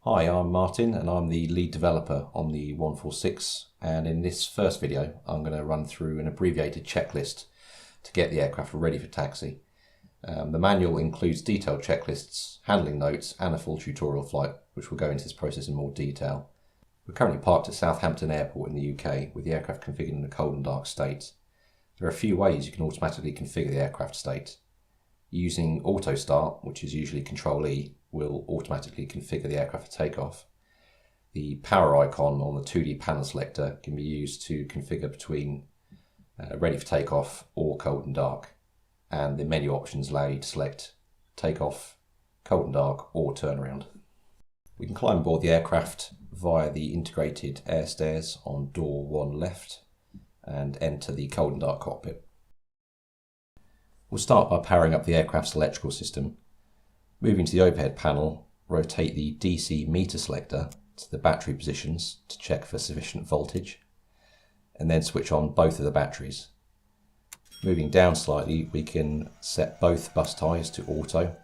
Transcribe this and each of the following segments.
Hi, I'm Martin and I'm the lead developer on the 146, and in this first video I'm going to run through an abbreviated checklist to get the aircraft ready for taxi. The manual includes detailed checklists, handling notes and a full tutorial flight, which will go into this process in more detail. We're currently parked at Southampton Airport in the UK with the aircraft configured in a cold and dark state. There are a few ways you can automatically configure the aircraft state. Using auto start, which is usually Control E, will automatically configure the aircraft for takeoff. The power icon on the 2D panel selector can be used to configure between ready for takeoff or cold and dark, and the menu options allow you to select takeoff, cold and dark or turnaround. We can climb aboard the aircraft via the integrated air stairs on door 1 left and enter the cold and dark cockpit. We'll start by powering up the aircraft's electrical system. Moving to the overhead panel, rotate the DC meter selector to the battery positions to check for sufficient voltage, and then switch on both of the batteries. Moving down slightly, we can set both bus ties to auto,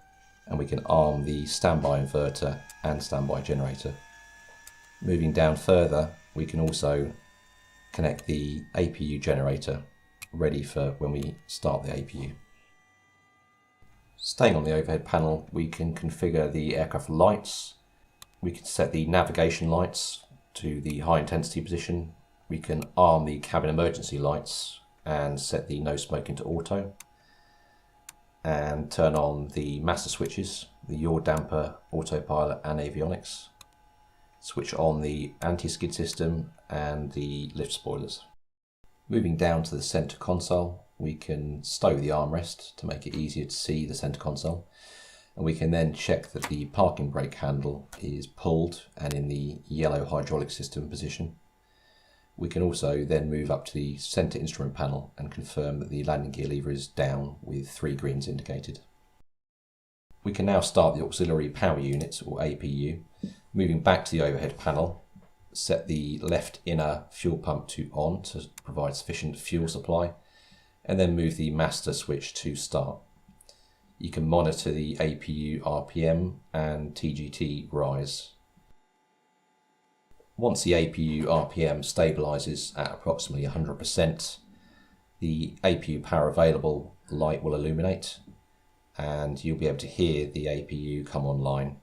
and we can arm the standby inverter and standby generator. Moving down further, we can also connect the APU generator, ready for when we start the APU. Staying on the overhead panel, we can configure the aircraft lights. We can set the navigation lights to the high intensity position. We can arm the cabin emergency lights and set the no smoking to auto. And turn on the master switches, the yaw damper, autopilot and avionics. Switch on the anti-skid system and the lift spoilers. Moving down to the center console, we can stow the armrest to make it easier to see the center console, and we can then check that the parking brake handle is pulled and in the yellow hydraulic system position. We can also then move up to the center instrument panel and confirm that the landing gear lever is down with 3 greens indicated. We can now start the auxiliary power unit, or APU. Moving back to the overhead panel, set the left inner fuel pump to on to provide sufficient fuel supply, and then move the master switch to start. You can monitor the APU RPM and TGT rise. Once the APU RPM stabilises at approximately 100%, the APU power available light will illuminate and you'll be able to hear the APU come online.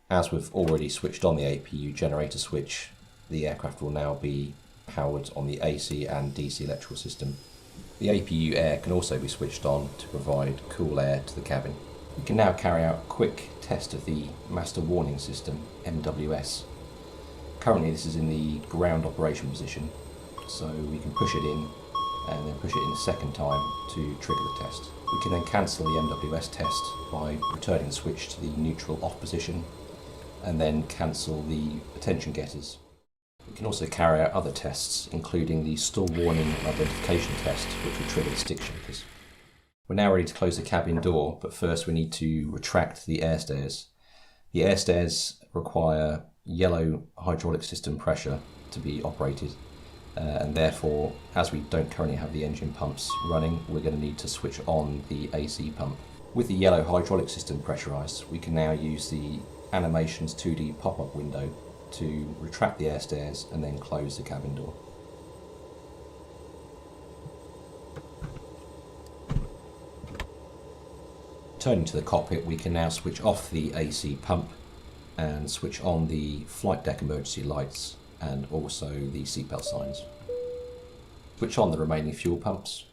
As we've already switched on the APU generator switch, the aircraft will now be powered on the AC and DC electrical system. The APU air can also be switched on to provide cool air to the cabin. We can now carry out a quick test of the master warning system, MWS. Currently this is in the ground operation position, so we can push it in and then push it in a second time to trigger the test. We can then cancel the MWS test by returning the switch to the neutral off position and then cancel the attention getters. We can also carry out other tests, including the stall warning and identification test, which will trigger the stick shakers. We're now ready to close the cabin door, but first we need to retract the air stairs. The air stairs require yellow hydraulic system pressure to be operated, and therefore, as we don't currently have the engine pumps running, we're going to need to switch on the AC pump. With the yellow hydraulic system pressurized, we can now use the Animations 2D pop-up window to retract the air stairs and then close the cabin door. Turning to the cockpit, we can now switch off the AC pump and switch on the flight deck emergency lights and also the seatbelt signs. Switch on the remaining fuel pumps.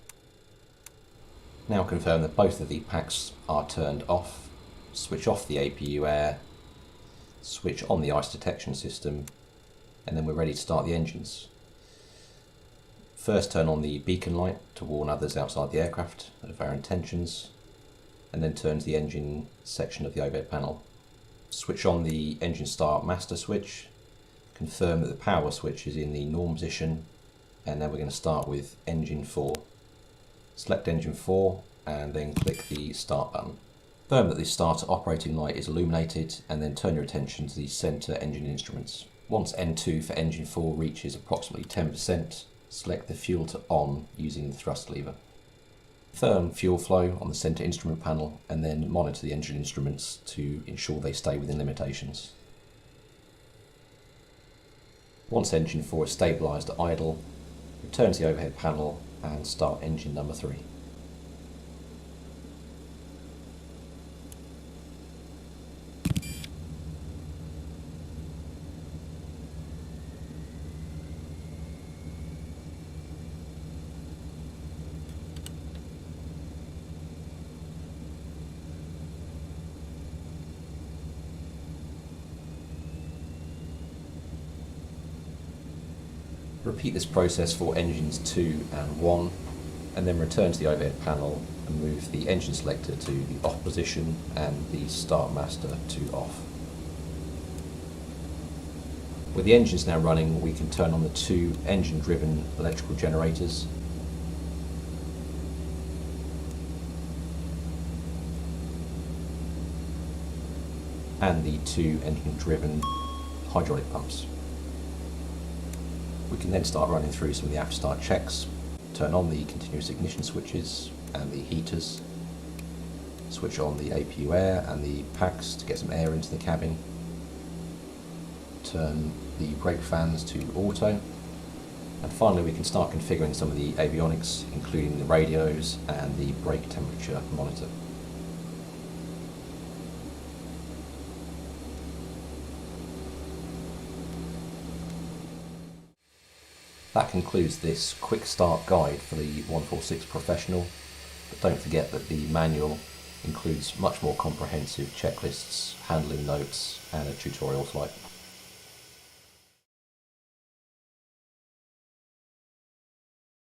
Now confirm that both of the packs are turned off. Switch off the APU air. Switch on the ice detection system, and then we're ready to start the engines. First turn on the beacon light to warn others outside the aircraft of our intentions, and then turn to the engine section of the overhead panel. Switch on the engine start master switch, confirm that the power switch is in the norm position, and then we're going to start with engine 4. Select engine 4 and then click the start button. Confirm that the starter operating light is illuminated and then turn your attention to the centre engine instruments. Once N2 for engine 4 reaches approximately 10%, select the fuel to on using the thrust lever. Confirm fuel flow on the centre instrument panel and then monitor the engine instruments to ensure they stay within limitations. Once engine 4 is stabilised at idle, return to the overhead panel and start engine number 3. Repeat this process for engines 2 and 1, and then return to the overhead panel and move the engine selector to the off position and the start master to off. With the engines now running, we can turn on the 2 engine driven electrical generators. And the 2 engine driven hydraulic pumps. We can then start running through some of the after start checks, turn on the continuous ignition switches and the heaters, switch on the APU air and the packs to get some air into the cabin, turn the brake fans to auto, and finally we can start configuring some of the avionics, including the radios and the brake temperature monitor. That concludes this quick start guide for the 146 Professional, but don't forget that the manual includes much more comprehensive checklists, handling notes and a tutorial flight.